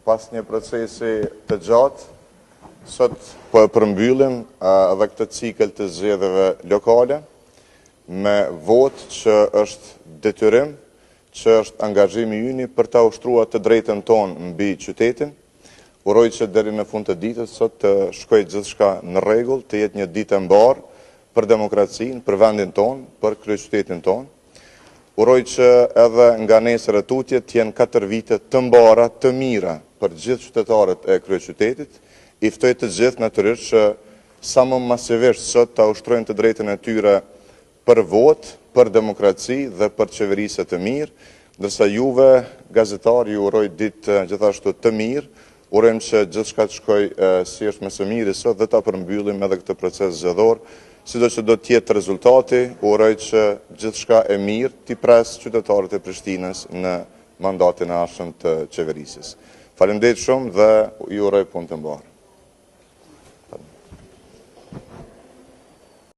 Pas një procesi të gjatë, sot po e përmbyllim edhe këtë cikël të zgjedhjeve lokale me votë që është detyrim, që është angazhimi ynë për ta ushtruar të drejtën tonë mbi qytetin. Uroj që deri në fund të ditës sot të shkojë gjithçka në rregull, të jetë një ditë e mbarë për demokracinë, për vendin tonë, për kryeqytetin tonë. Uroj që edhe nga nesër e tutje të jenë 4 vite të mbara, të mira për gjithë qytetarët e kryeqytetit. I ftoj të gjithë natyrisht që sa më masivisht sot ta ushtrojnë të drejtën e tyre për votë, për demokraci dhe për qeverisje të mirë, ndërsa juve, gazetarë, ju uroj ditë gjithashtu të mirë, urojmë që gjithçka të shkojë si është më së miri sot dhe ta përmbyllim edhe këtë proces zgjedhor, sido që do të jetë rezultati, uroj që gjithçka e mirë t'i pres qytetarët e Prishtinës në mandatin e ardhshëm të qeverisjes. Faleminderit shumë dhe ju uroj punë të mbarë.